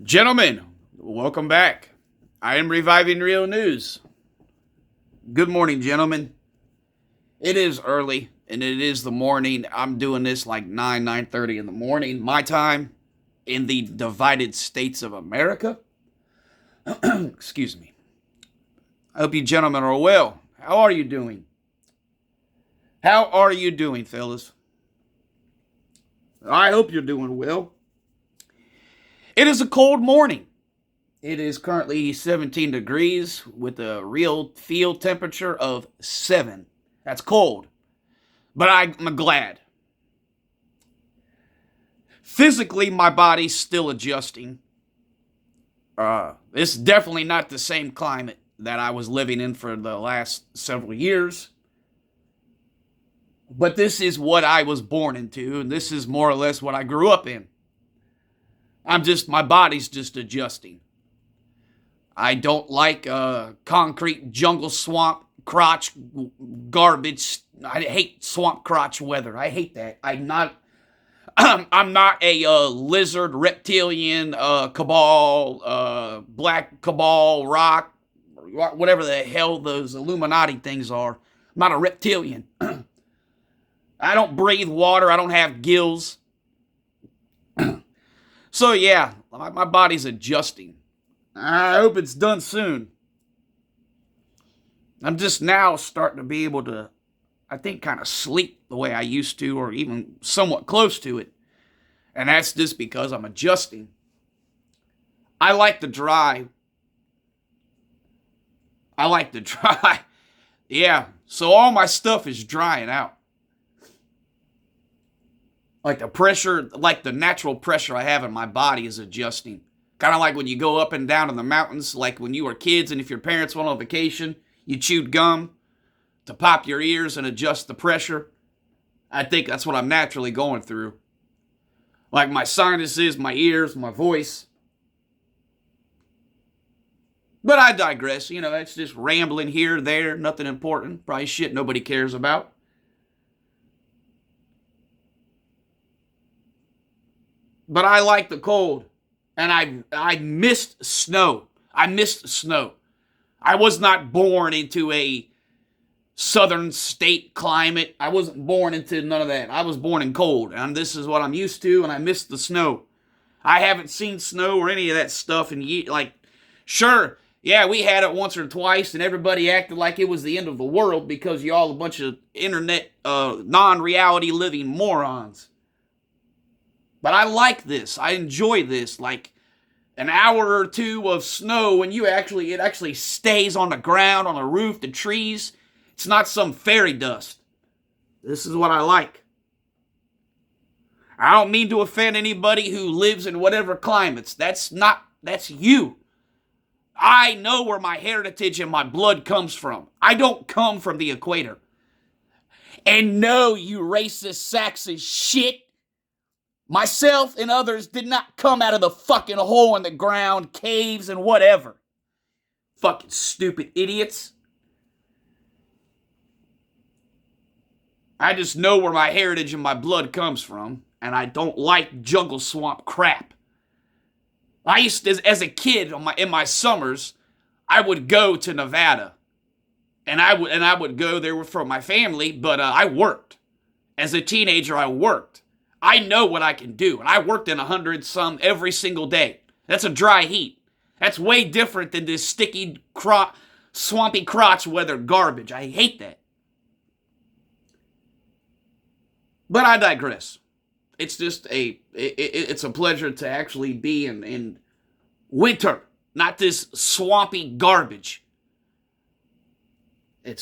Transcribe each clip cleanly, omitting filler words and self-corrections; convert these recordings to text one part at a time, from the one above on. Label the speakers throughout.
Speaker 1: Gentlemen, welcome back. I am reviving real news. Good morning, gentlemen. It is early, and it is the morning. I'm doing this like 9:30 in the morning, my time, in the divided states of America. Excuse me. I hope you gentlemen are well. How are you doing? How are you doing, fellas? I hope you're doing well. It is a cold morning. It is currently 17 degrees with a real field temperature of 7. That's cold, but I'm glad. Physically, my body's still adjusting. It's definitely not the same climate that I was living in for the last several years. But this is what I was born into, and this is more or less what I grew up in. My body's just adjusting. I don't like concrete jungle swamp crotch garbage. I hate swamp crotch weather. I hate that. I'm not a lizard reptilian cabal black cabal rock whatever the hell those Illuminati things are. I'm not a reptilian. I don't breathe water. I don't have gills. So yeah, my body's adjusting. I hope it's done soon. I'm just now starting to be able to, I think, kind of sleep the way I used to, or even somewhat close to it. And that's just because I'm adjusting. I like to drive. Yeah, so all my stuff is drying out. Like the pressure, like the natural pressure I have in my body is adjusting. Kind of like when you go up and down in the mountains, like when you were kids and if your parents went on vacation, you chewed gum to pop your ears and adjust the pressure. I think that's what I'm naturally going through. Like my sinuses, my ears, my voice. But I digress. It's just rambling here, there, nothing important. Probably shit nobody cares about. But I like the cold. And I missed snow. I missed snow. I was not born into a southern state climate. I wasn't born into none of that. I was born in cold. And this is what I'm used to, and I missed the snow. I haven't seen snow or any of that stuff in years. Like, sure, yeah, we had it once or twice, and everybody acted like it was the end of the world because y'all a bunch of internet, non-reality living morons. But I like this. I enjoy this. Like an hour or two of snow and it actually stays on the ground, on the roof, the trees. It's not some fairy dust. This is what I like. I don't mean to offend anybody who lives in whatever climates. That's you. I know where my heritage and my blood comes from. I don't come from the equator. And no, you racist sacks of shit. Myself and others did not come out of the fucking hole in the ground, caves, and whatever. Fucking stupid idiots. I just know where my heritage and my blood comes from, and I don't like jungle swamp crap. I used to, as a kid, in my summers, I would go to Nevada, and I would go there for my family, but I worked. As a teenager, I worked. I know what I can do, and I worked in 100 some every single day. That's a dry heat. That's way different than this sticky, swampy crotch weather garbage. I hate that. But I digress. It's just it's a pleasure to actually be in winter, not this swampy garbage. I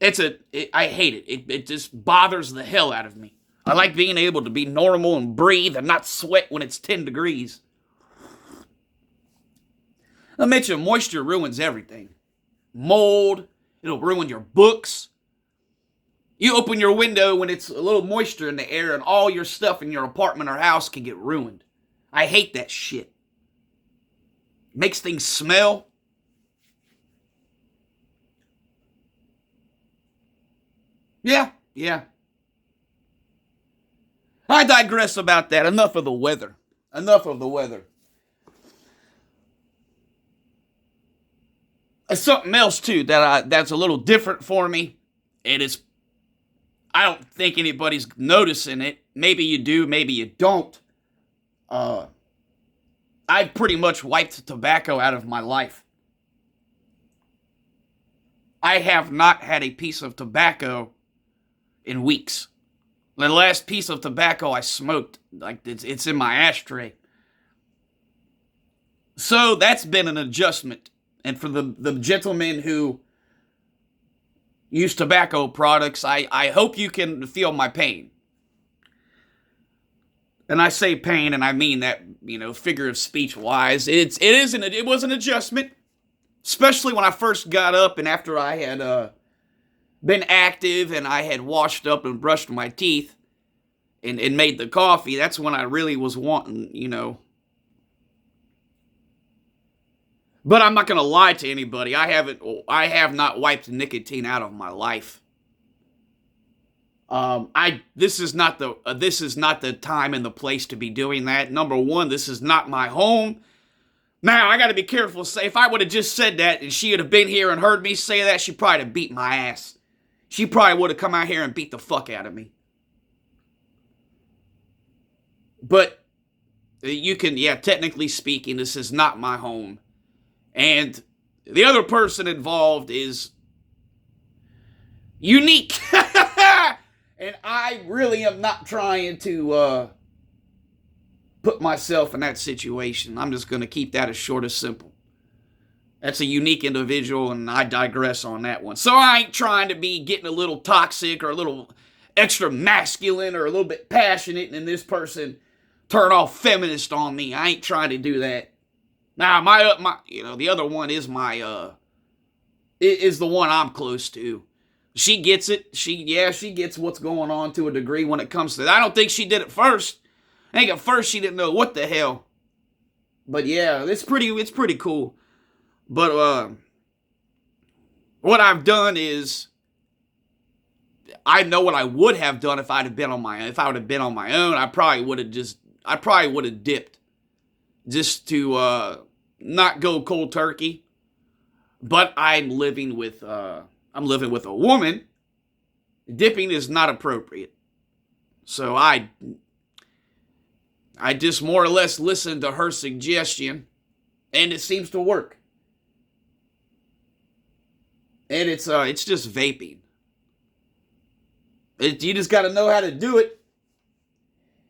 Speaker 1: hate it. It just bothers the hell out of me. I like being able to be normal and breathe and not sweat when it's 10 degrees. I mentioned moisture ruins everything. Mold, it'll ruin your books. You open your window when it's a little moisture in the air and all your stuff in your apartment or house can get ruined. I hate that shit. Makes things smell. Yeah. I digress about that. Enough of the weather. Something else too that's a little different for me. It is. I don't think anybody's noticing it. Maybe you do, maybe you don't. Uh, I've pretty much wiped tobacco out of my life. I have not had a piece of tobacco in weeks. The last piece of tobacco I smoked, like it's in my ashtray. So that's been an adjustment. And for the gentlemen who use tobacco products, I hope you can feel my pain. And I say pain, and I mean that, figure of speech wise. It was an adjustment, especially when I first got up and after I had been active and I had washed up and brushed my teeth and made the coffee. That's when I really was wanting. But I'm not gonna lie to anybody. I have not wiped nicotine out of my life. This is not the time and the place to be doing that. Number one, this is not my home. Now, I gotta be careful. Say, if I would have just said that and she would have been here and heard me say that, she probably would have beat my ass. She probably would have come out here and beat the fuck out of me. But you can, technically speaking, this is not my home. And the other person involved is unique. And I really am not trying to put myself in that situation. I'm just going to keep that as short as simple. That's a unique individual, and I digress on that one. So I ain't trying to be getting a little toxic or a little extra masculine or a little bit passionate, and this person turn all feminist on me. I ain't trying to do that. Now, the other one is is the one I'm close to. She gets it. She gets what's going on to a degree when it comes to that. I don't think she did it first. I think at first she didn't know what the hell. But yeah, it's pretty cool. But what I've done is I know what I would have done if I would have been on my own. I probably would have dipped just to not go cold turkey. But I'm living with a woman. Dipping is not appropriate. So I just more or less listened to her suggestion, and it seems to work. And it's just vaping. You just got to know how to do it.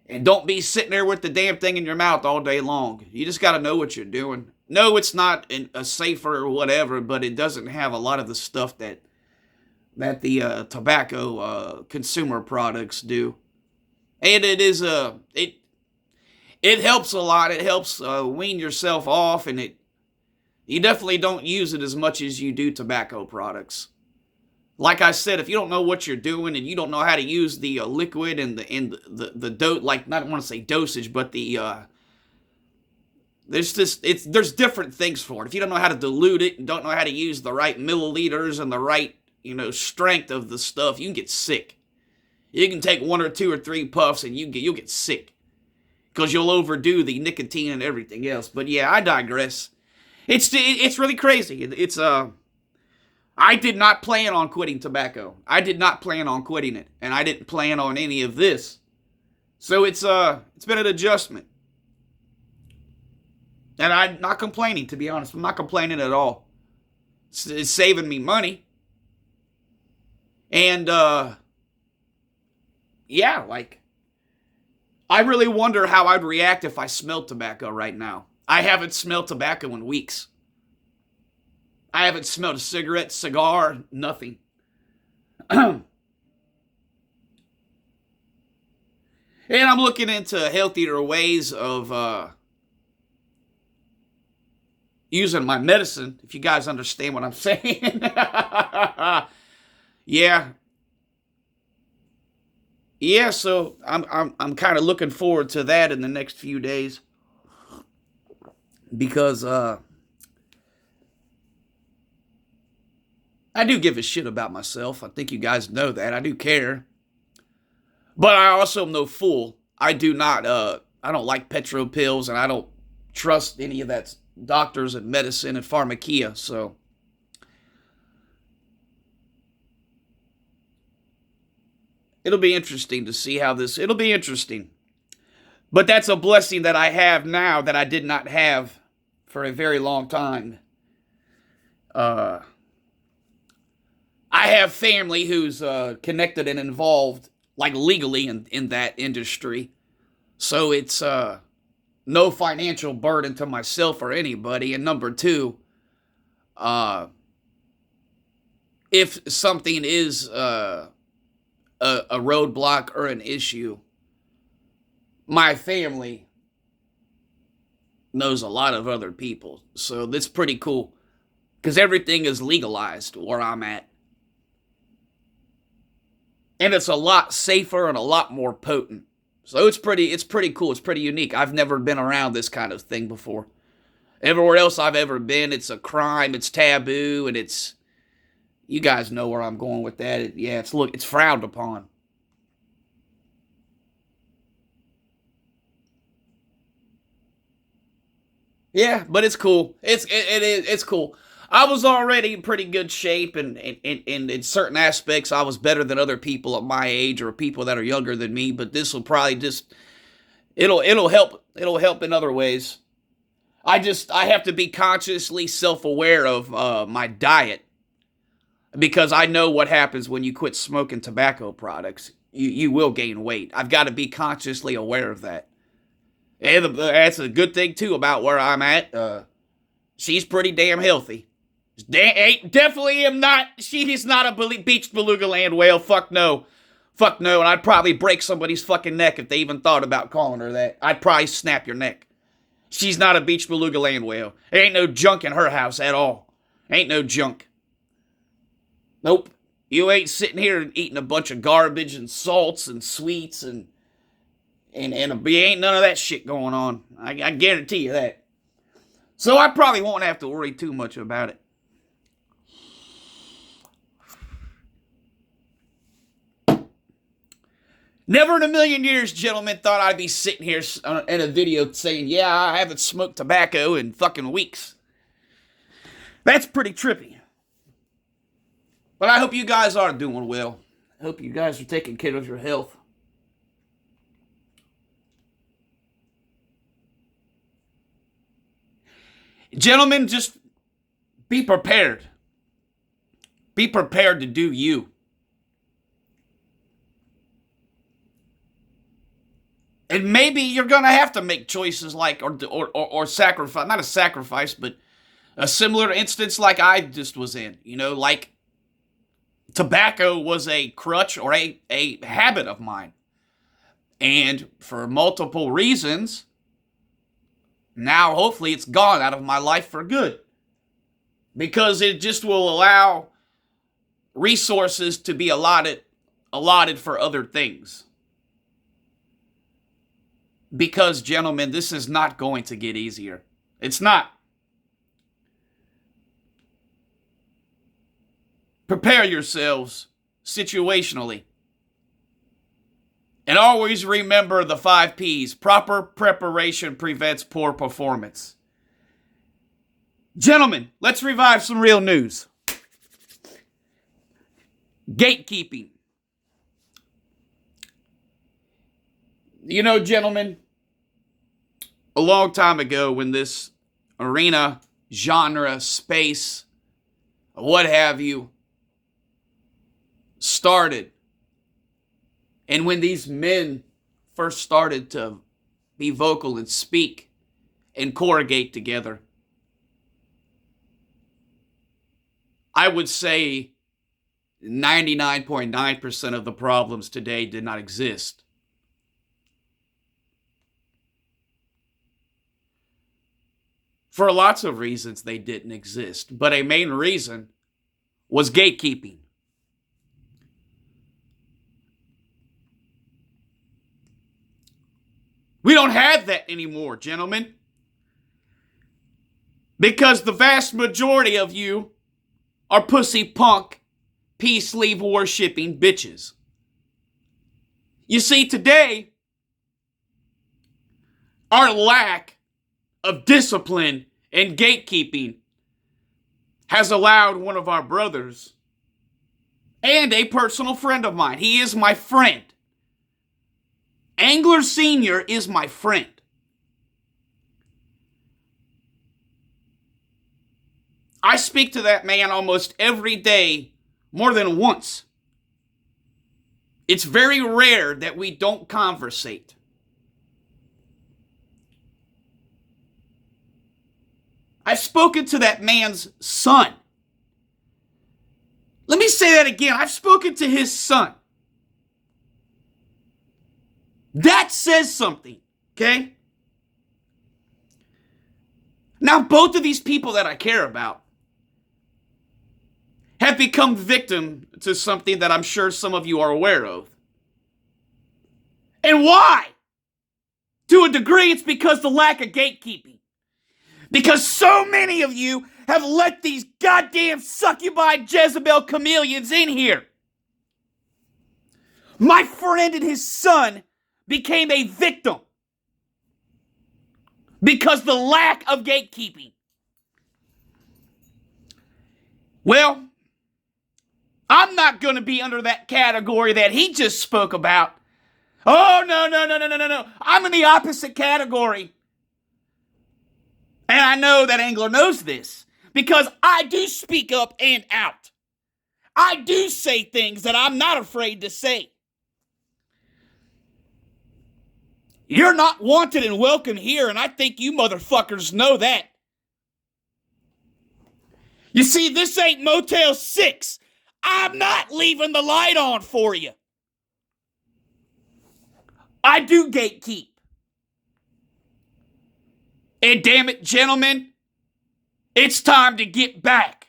Speaker 1: And don't be sitting there with the damn thing in your mouth all day long. You just got to know what you're doing. No, it's not a safer or whatever, but it doesn't have a lot of the stuff that the tobacco consumer products do. And it helps a lot. It helps wean yourself off, and you definitely don't use it as much as you do tobacco products. Like I said, if you don't know what you're doing and you don't know how to use the liquid and the dose, like, not want to say dosage, but there's different things for it. If you don't know how to dilute it and don't know how to use the right milliliters and the right strength of the stuff, you can get sick. You can take 1 or 2 or 3 puffs and you'll get sick because you'll overdo the nicotine and everything else. But yeah, I digress. It's really crazy. I did not plan on quitting tobacco. I did not plan on quitting it, and I didn't plan on any of this. So it's been an adjustment. And I'm not complaining, to be honest. I'm not complaining at all. It's saving me money. And yeah, like, I really wonder how I'd react if I smelled tobacco right now. I haven't smelled tobacco in weeks. I haven't smelled a cigarette, cigar, nothing. And I'm looking into healthier ways of using my medicine, if you guys understand what I'm saying. Yeah. Yeah, so I'm kind of looking forward to that in the next few days. Because I do give a shit about myself. I think you guys know that. I do care. But I also am no fool. I don't like petro pills, and I don't trust any of that doctors and medicine and pharmakia. So It'll be interesting to see how this, it'll be interesting. But that's a blessing that I have now that I did not have for a very long time. I have family who's connected and involved, like legally in that industry. So it's no financial burden to myself or anybody. And number two, if something is a roadblock or an issue, my family knows a lot of other people. So that's pretty cool because everything is legalized where I'm at. And it's a lot safer and a lot more potent. So it's pretty cool. It's pretty unique. I've never been around this kind of thing before. Everywhere else I've ever been, it's a crime, it's taboo, and it's, you guys know where I'm going with that. It's frowned upon. Yeah, but it's cool. It's cool. I was already in pretty good shape, and in certain aspects, I was better than other people at my age or people that are younger than me. But this will probably just it'll help. It'll help in other ways. I have to be consciously self-aware of my diet because I know what happens when you quit smoking tobacco products. You will gain weight. I've got to be consciously aware of that. And that's a good thing, too, about where I'm at. She's pretty damn healthy. Definitely am not, she is not a beached beluga land whale. Fuck no. Fuck no, and I'd probably break somebody's fucking neck if they even thought about calling her that. I'd probably snap your neck. She's not a beached beluga land whale. There ain't no junk in her house at all. Ain't no junk. Nope. You ain't sitting here eating a bunch of garbage and salts and sweets and ain't none of that shit going on. I guarantee you that. So I probably won't have to worry too much about it. Never in a million years, gentlemen, thought I'd be sitting here in a video saying, yeah, I haven't smoked tobacco in fucking weeks. That's pretty trippy. But I hope you guys are doing well. I hope you guys are taking care of your health. Gentlemen, just be prepared. Be prepared to do you. And maybe you're going to have to make choices like, or sacrifice, not a sacrifice, but a similar instance like I just was in. You know, like tobacco was a crutch or a habit of mine. And for multiple reasons, now hopefully it's gone out of my life for good. Because it just will allow resources to be allotted for other things. Because, gentlemen, this is not going to get easier. It's not. Prepare yourselves situationally. And always remember the 5 P's. Proper preparation prevents poor performance. Gentlemen, let's revive some real news. Gatekeeping. You know, gentlemen, a long time ago when this arena, genre, space, what have you, started, and when these men first started to be vocal and speak and corrugate together, I would say 99.9% of the problems today did not exist. For lots of reasons, they didn't exist. But a main reason was gatekeeping. We don't have that anymore, gentlemen. Because the vast majority of you are pussy punk, peace sleeve worshipping bitches. You see, today, our lack of discipline and gatekeeping has allowed one of our brothers and a personal friend of mine. He is my friend. Angler Sr. is my friend. I speak to that man almost every day, more than once. It's very rare that we don't conversate. I've spoken to that man's son. Let me say that again. I've spoken to his son. That says something, okay? Now, both of these people that I care about have become victim to something that I'm sure some of you are aware of. And why? To a degree, it's because the lack of gatekeeping. Because so many of you have let these goddamn succubi Jezebel chameleons in here. My friend and his son became a victim because the lack of gatekeeping. Well, I'm not going to be under that category that he just spoke about. Oh, no. I'm in the opposite category. And I know that Angler knows this because I do speak up and out. I do say things that I'm not afraid to say. You're not wanted and welcome here, and I think you motherfuckers know that. You see, this ain't Motel 6. I'm not leaving the light on for you. I do gatekeep. And damn it, gentlemen, it's time to get back.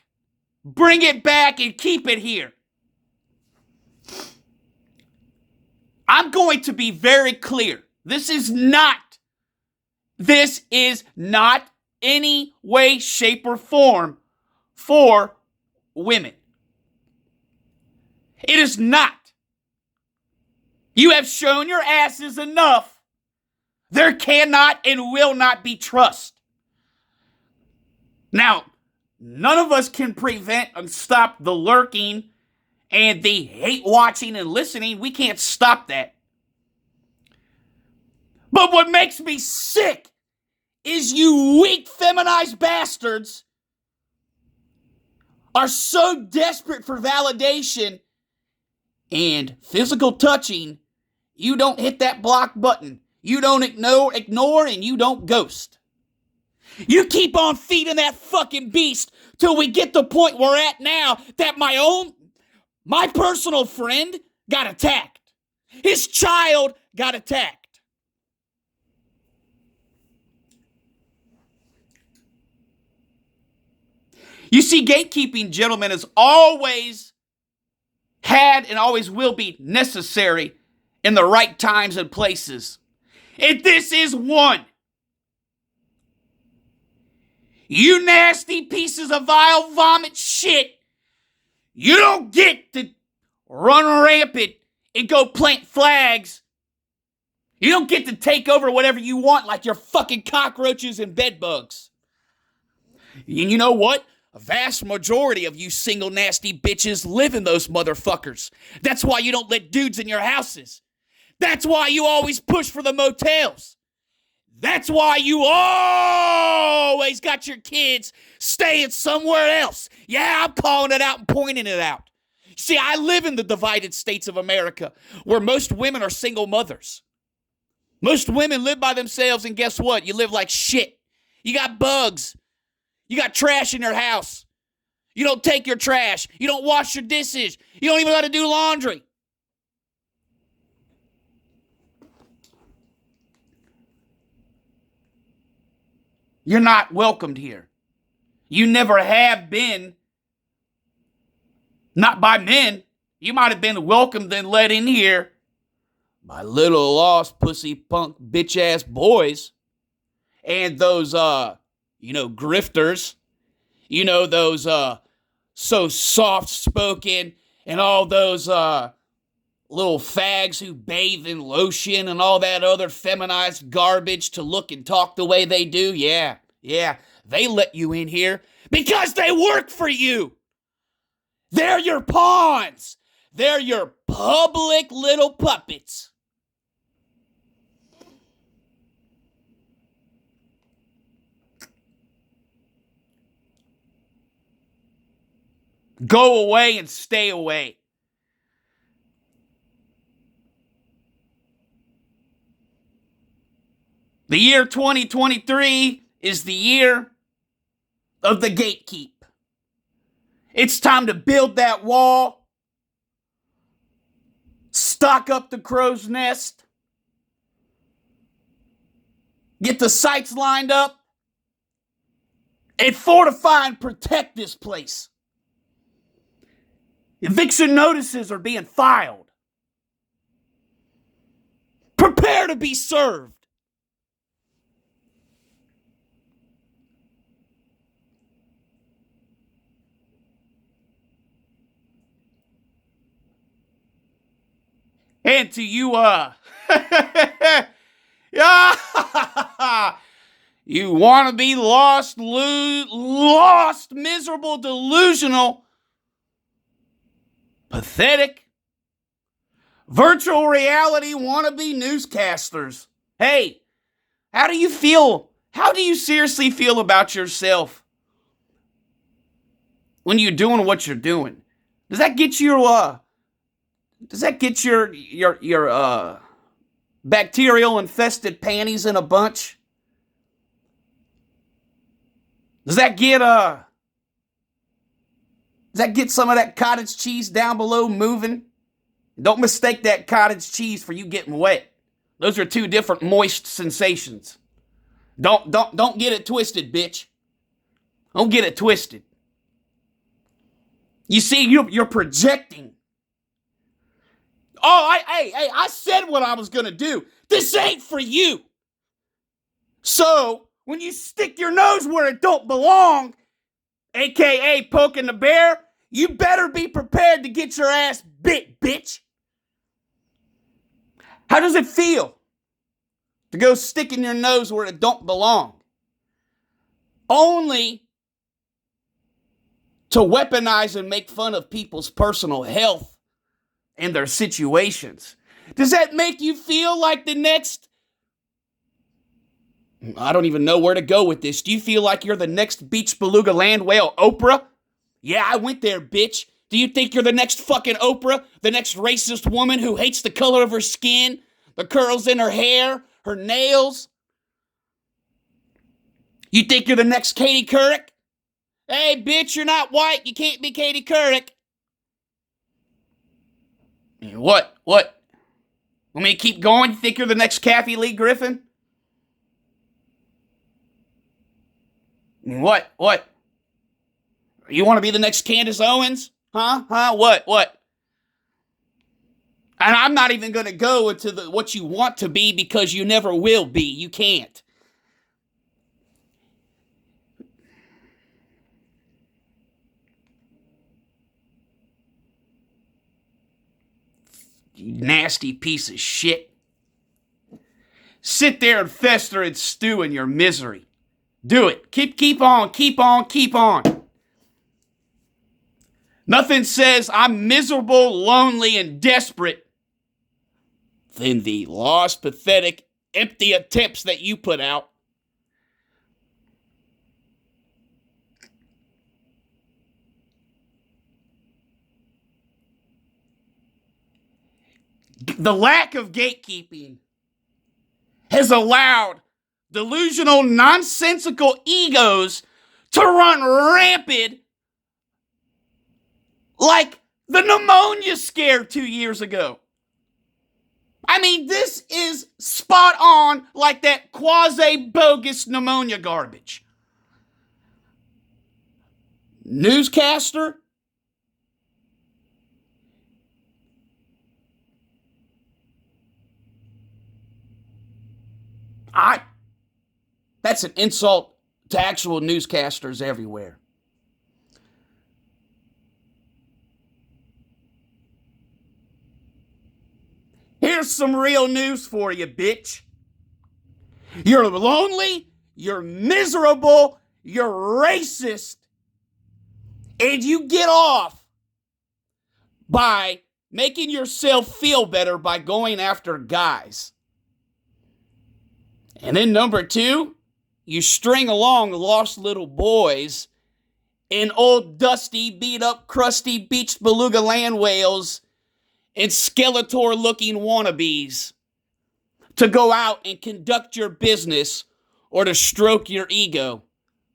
Speaker 1: Bring it back and keep it here. I'm going to be very clear. This is not any way, shape, or form for women. It is not. You have shown your asses enough. There cannot and will not be trust. Now, none of us can prevent and stop the lurking and the hate watching and listening. We can't stop that. But what makes me sick is you weak, feminized bastards are so desperate for validation and physical touching, you don't hit that block button. You don't ignore, and you don't ghost. You keep on feeding that fucking beast till we get the point we're at now that my personal friend got attacked. His child got attacked. You see, gatekeeping, gentlemen, has always had and always will be necessary in the right times and places. And this is one. You nasty pieces of vile vomit shit. You don't get to run rampant and go plant flags. You don't get to take over whatever you want like your fucking cockroaches and bedbugs. And you know what? A vast majority of you single nasty bitches live in those motherfuckers. That's why you don't let dudes in your houses. That's why you always push for the motels. That's why you always got your kids staying somewhere else. Yeah, I'm calling it out and pointing it out. See, I live in the divided states of America where most women are single mothers. Most women live by themselves, and guess what? You live like shit. You got bugs. You got trash in your house. You don't take your trash. You don't wash your dishes. You don't even know how to do laundry. You're not welcomed here. You never have been. Not by men. You might have been welcomed and let in here by little lost pussy punk bitch ass boys. And those, grifters. You know, those, so soft spoken and all those, little fags who bathe in lotion and all that other feminized garbage to look and talk the way they do. Yeah. They let you in here because they work for you. They're your pawns. They're your public little puppets. Go away and stay away. The year 2023 is the year of the gatekeep. It's time to build that wall, stock up the crow's nest, get the sights lined up, and fortify and protect this place. Eviction notices are being filed. Prepare to be served. And to you, you want to be lost, miserable, delusional, pathetic, virtual reality wannabe newscasters. Hey, how do you feel? How do you seriously feel about yourself when you're doing what you're doing? Does that get your bacterial infested panties in a bunch? Does that get some of that cottage cheese down below moving? Don't mistake that cottage cheese for you getting wet. Those are two different moist sensations. Don't get it twisted, bitch. Don't get it twisted. You see, you're projecting. Oh, I said what I was going to do. This ain't for you. So, when you stick your nose where it don't belong, aka poking the bear, you better be prepared to get your ass bit, bitch. How does it feel to go sticking your nose where it don't belong? Only to weaponize and make fun of people's personal health and their situations. Does that make you feel like the next... I don't even know where to go with this. Do you feel like you're the next beach beluga land whale Oprah? Yeah, I went there, bitch. Do you think you're the next fucking Oprah? The next racist woman who hates the color of her skin, the curls in her hair, her nails? You think you're the next Katie Couric? Hey, bitch, you're not white. You can't be Katie Couric. What? Want me to keep going? You think you're the next Kathy Lee Griffin? What? You want to be the next Candace Owens? Huh? What? And I'm not even going to go into what you want to be because you never will be. You can't. You nasty piece of shit. Sit there and fester and stew in your misery. Do it. Keep on. Nothing says I'm miserable, lonely, and desperate than the lost, pathetic, empty attempts that you put out. The lack of gatekeeping has allowed delusional, nonsensical egos to run rampant like the pneumonia scare 2 years ago. I mean, this is spot on like that quasi-bogus pneumonia garbage. Newscaster? That's an insult to actual newscasters everywhere. Here's some real news for you, bitch. You're lonely, you're miserable, you're racist, and you get off by making yourself feel better by going after guys. And then number 2, you string along lost little boys and old dusty, beat up, crusty beached beluga land whales and Skeletor-looking wannabes to go out and conduct your business or to stroke your ego.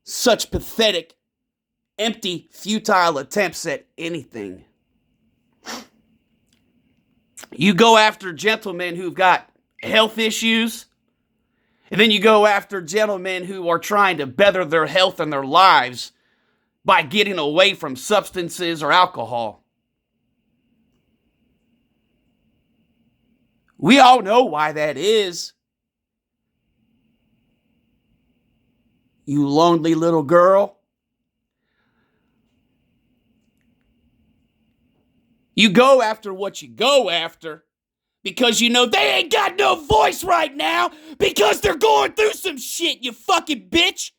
Speaker 1: Such pathetic, empty, futile attempts at anything. You go after gentlemen who've got health issues, and then you go after gentlemen who are trying to better their health and their lives by getting away from substances or alcohol. We all know why that is. You lonely little girl. You go after what you go after because you know they ain't got no voice right now because they're going through some shit, you fucking bitch.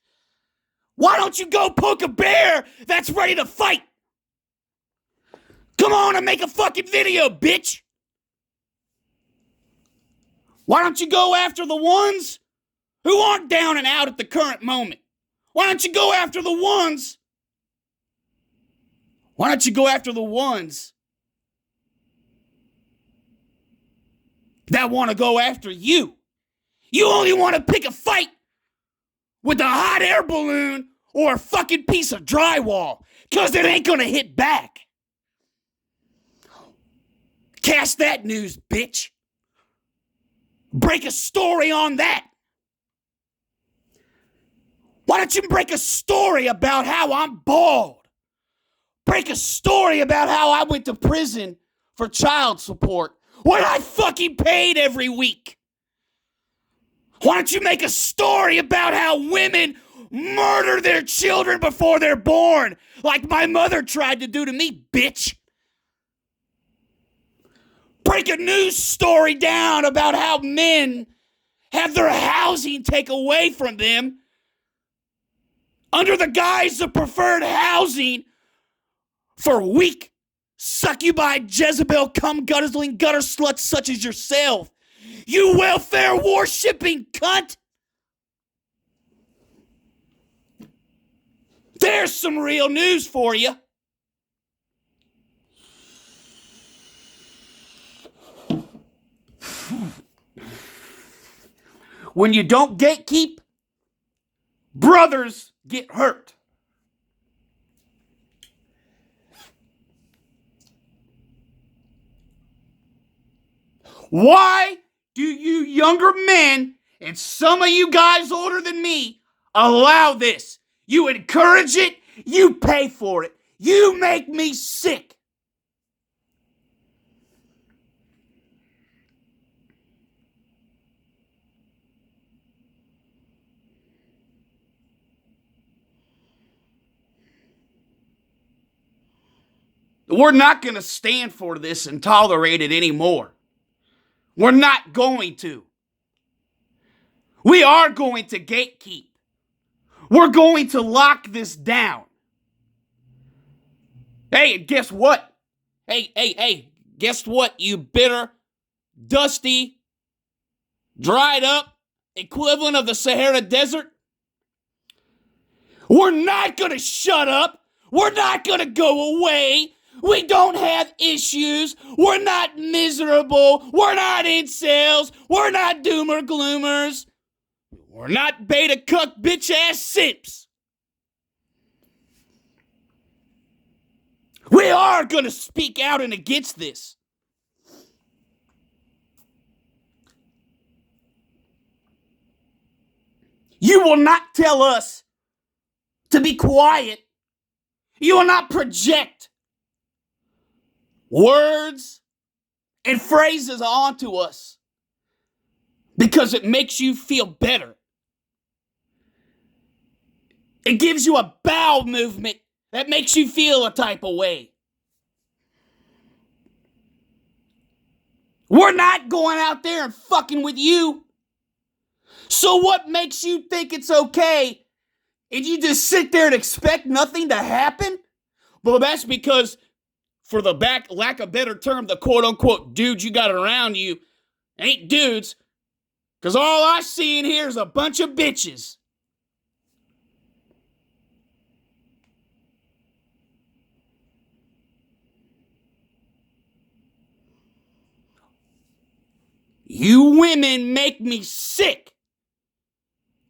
Speaker 1: Why don't you go poke a bear that's ready to fight? Come on and make a fucking video, bitch. Why don't you go after the ones who aren't down and out at the current moment? Why don't you go after the ones? Why don't you go after the ones that want to go after you? You only want to pick a fight with a hot air balloon or a fucking piece of drywall because it ain't going to hit back. Cast that news, bitch. Break a story on that. Why don't you break a story about how I'm bald? Break a story about how I went to prison for child support when I fucking paid every week. Why don't you make a story about how women murder their children before they're born, like my mother tried to do to me, bitch? Break a news story down about how men have their housing taken away from them under the guise of preferred housing for weak, succubi, Jezebel, cum-guzzling gutter sluts such as yourself. You welfare worshipping cunt. There's some real news for you. When you don't gatekeep, brothers get hurt. Why do you younger men and some of you guys older than me allow this? You encourage it, you pay for it. You make me sick. We're not going to stand for this and tolerate it anymore. We're not going to. We are going to gatekeep. We're going to lock this down. Hey, guess what? Hey, guess what, you bitter, dusty, dried up equivalent of the Sahara Desert? We're not going to shut up. We're not going to go away. We don't have issues. We're not miserable. We're not incels. We're not doomer gloomers. We're not beta cuck bitch ass simps. We are going to speak out and against this. You will not tell us to be quiet. You will not project words and phrases onto us because it makes you feel better. It gives you a bowel movement that makes you feel a type of way. We're not going out there and fucking with you. So what makes you think it's okay and you just sit there and expect nothing to happen? Well, that's because for the lack of better term, the quote-unquote dudes you got around you ain't dudes, because all I see in here is a bunch of bitches. You women make me sick.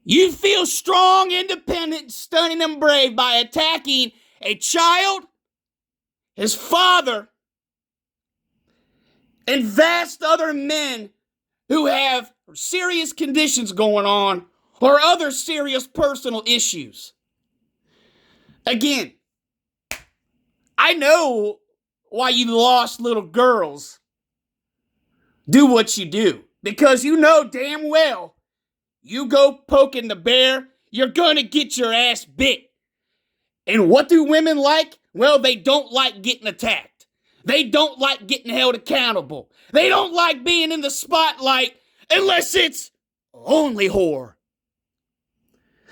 Speaker 1: You feel strong, independent, stunning, and brave by attacking a child, his father, and vast other men who have serious conditions going on or other serious personal issues. Again, I know why you lost little girls do what you do, because you know damn well you go poking the bear, you're gonna get your ass bit. And what do women like? Well, they don't like getting attacked. They don't like getting held accountable. They don't like being in the spotlight unless it's only whore.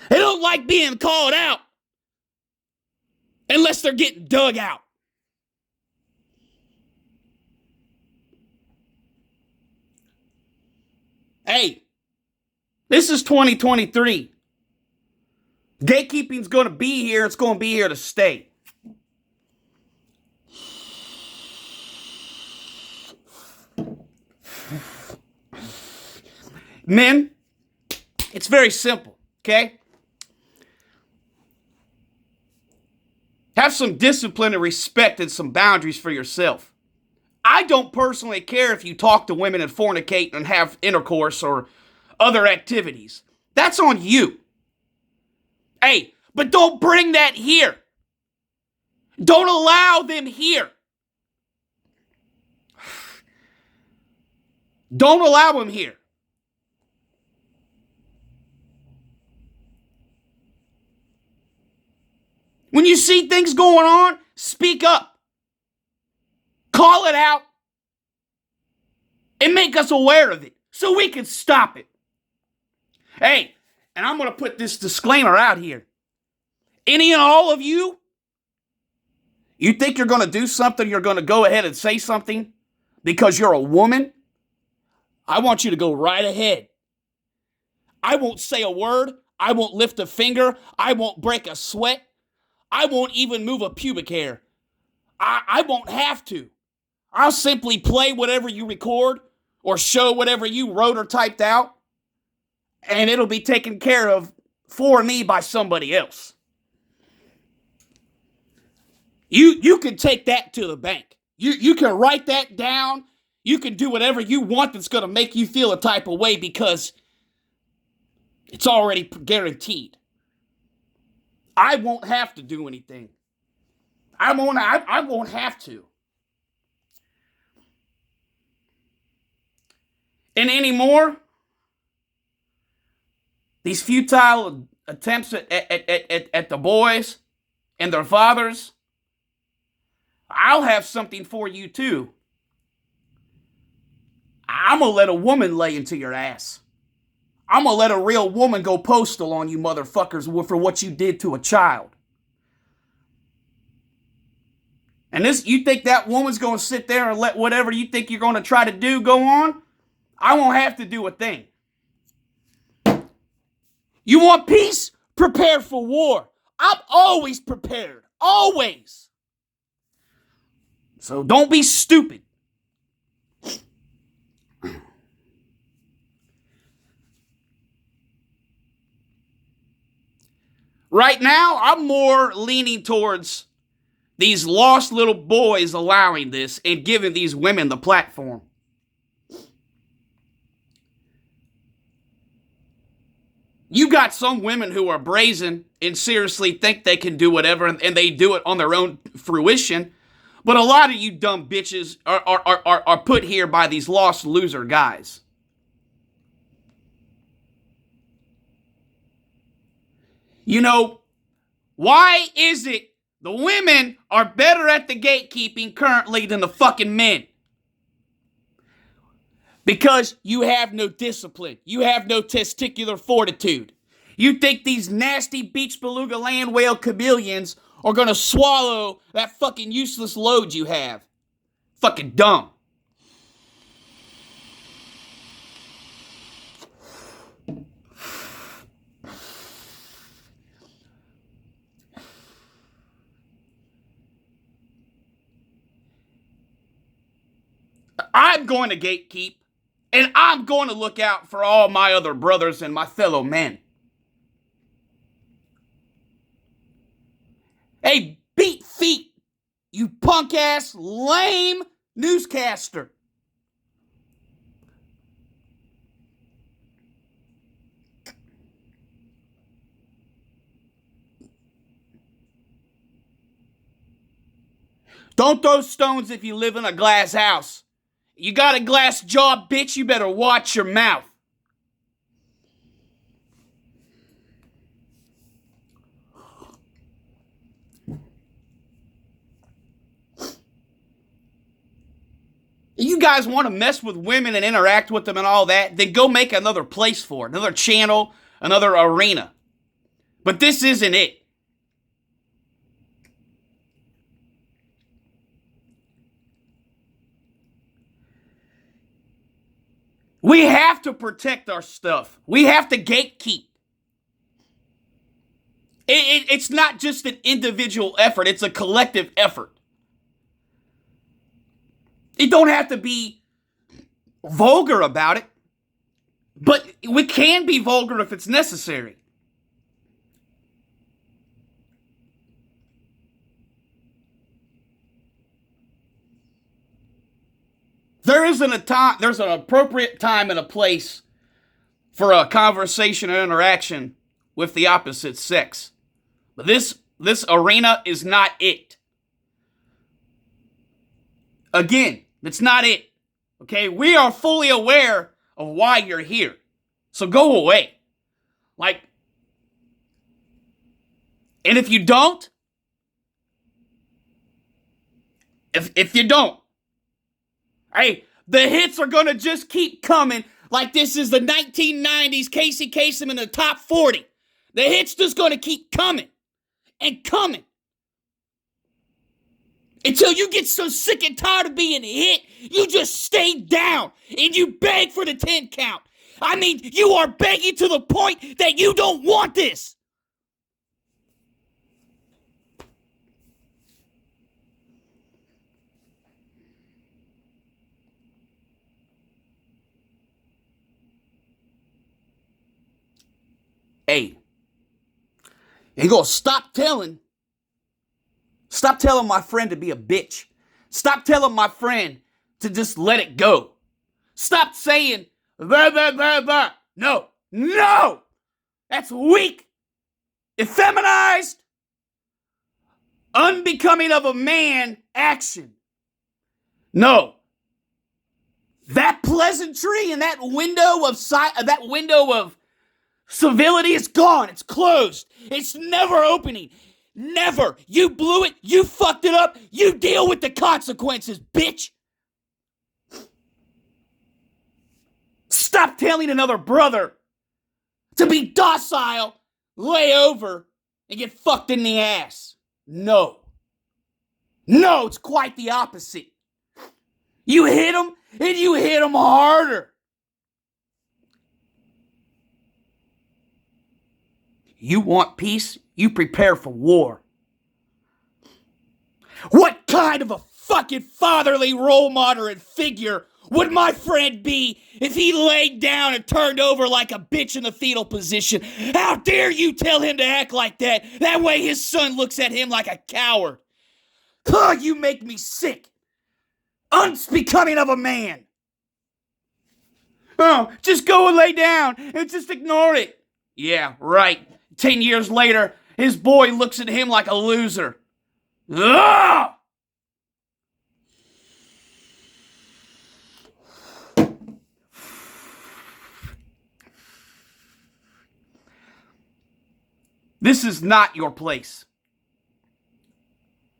Speaker 1: They don't like being called out unless they're getting dug out. Hey, this is 2023. Gatekeeping's going to be here. It's going to be here to stay. Men, it's very simple, okay? Have some discipline and respect and some boundaries for yourself. I don't personally care if you talk to women and fornicate and have intercourse or other activities. That's on you. Hey, but don't bring that here. Don't allow them here. Don't allow them here. When you see things going on, speak up. Call it out. And make us aware of it so we can stop it. Hey, and I'm going to put this disclaimer out here. Any and all of you, you think you're going to do something, you're going to go ahead and say something because you're a woman? I want you to go right ahead. I won't say a word. I won't lift a finger. I won't break a sweat. I won't even move a pubic hair. I won't have to. I'll simply play whatever you record or show whatever you wrote or typed out, and it'll be taken care of for me by somebody else. You can take that to the bank. You can write that down. You can do whatever you want that's going to make you feel a type of way because it's already guaranteed. I won't have to do anything. I won't have to. And anymore, these futile attempts at the boys and their fathers, I'll have something for you too. I'm going to let a woman lay into your ass. I'm going to let a real woman go postal on you motherfuckers for what you did to a child. And this, you think that woman's going to sit there and let whatever you think you're going to try to do go on? I won't have to do a thing. You want peace? Prepare for war. I'm always prepared. Always. So don't be stupid. Right now, I'm more leaning towards these lost little boys allowing this and giving these women the platform. You got some women who are brazen and seriously think they can do whatever, and they do it on their own fruition. But a lot of you dumb bitches are put here by these lost loser guys. You know, why is it the women are better at the gatekeeping currently than the fucking men? Because you have no discipline. You have no testicular fortitude. You think these nasty beach beluga land whale chameleons are going to swallow that fucking useless load you have. Fucking dumb. I'm going to gatekeep, and I'm going to look out for all my other brothers and my fellow men. Hey, beat feet, you punk ass, lame newscaster. Don't throw stones if you live in a glass house. You got a glass jaw, bitch, you better watch your mouth. You guys want to mess with women and interact with them and all that, then go make another place for it, another channel, another arena. But this isn't it. We have to protect our stuff. We have to gatekeep. It's not just an individual effort. It's a collective effort. You don't have to be vulgar about it, but we can be vulgar if it's necessary. There's an appropriate time and a place for a conversation and interaction with the opposite sex. But this arena is not it. Again, it's not it. Okay? We are fully aware of why you're here. So go away. And if you don't, if you don't, hey, the hits are going to just keep coming like this is the 1990s Casey Kasem in the top 40. The hits just going to keep coming and coming until you get so sick and tired of being hit, you just stay down and you beg for the 10 count. I mean, you are begging to the point that you don't want this. Hey, you gonna stop telling my friend to be a bitch. Stop telling my friend to just let it go. Stop saying, blah, blah, blah, blah. No, no, that's weak, effeminized, unbecoming of a man action. No, that pleasantry and that window of civility is gone. It's closed. It's never opening. Never. You blew it. You fucked it up. You deal with the consequences, bitch. Stop telling another brother to be docile, lay over, and get fucked in the ass. No. No, it's quite the opposite. You hit him, and you hit him harder. You want peace? You prepare for war. What kind of a fucking fatherly role model and figure would my friend be if he laid down and turned over like a bitch in the fetal position? How dare you tell him to act like that? That way his son looks at him like a coward. Ugh, you make me sick. Unbecoming of a man. Oh, just go and lay down and just ignore it. Yeah, right. 10 years later, his boy looks at him like a loser. Ugh! This is not your place.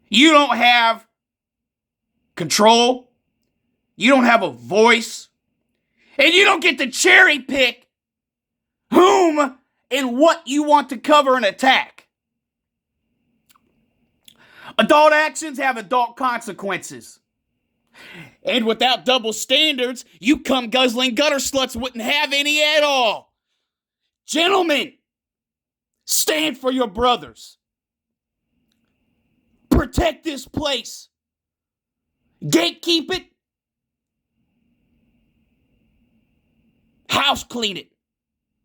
Speaker 1: You don't have control. You don't have a voice. And you don't get to cherry pick whom and what you want to cover and attack. Adult actions have adult consequences. And without double standards, you cum guzzling gutter sluts wouldn't have any at all. Gentlemen, stand for your brothers. Protect this place. Gatekeep it. House clean it.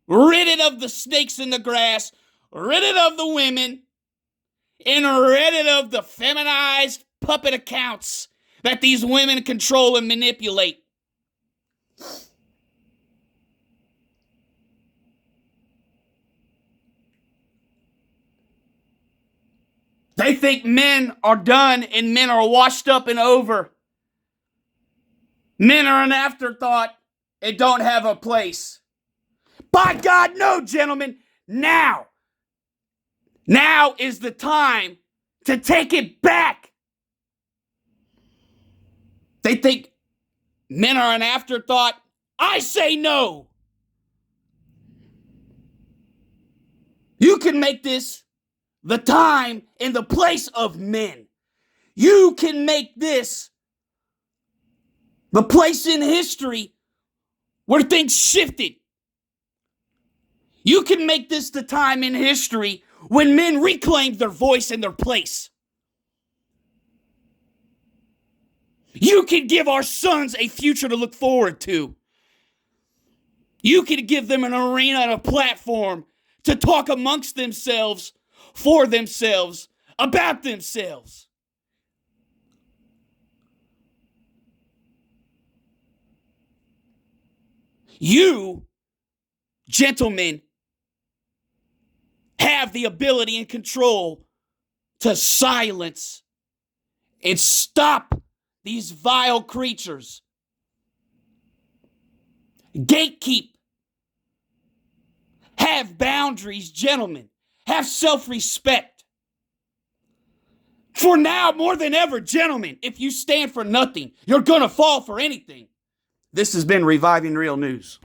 Speaker 1: Rid it of the snakes in the grass. Rid it of the women. And rid it of the feminized puppet accounts that these women control and manipulate. They think men are done and men are washed up and over. Men are an afterthought and don't have a place. By God, no, gentlemen. Now is the time to take it back. They think men are an afterthought. I say no. You can make this the time and the place of men. You can make this the place in history where things shifted. You can make this the time in history when men reclaimed their voice and their place. You can give our sons a future to look forward to. You can give them an arena and a platform to talk amongst themselves, for themselves, about themselves. You, gentlemen, have the ability and control to silence and stop these vile creatures. Gatekeep. Have boundaries, gentlemen. Have self-respect. For now, more than ever, gentlemen, if you stand for nothing, you're going to fall for anything. This has been Reviving Real News.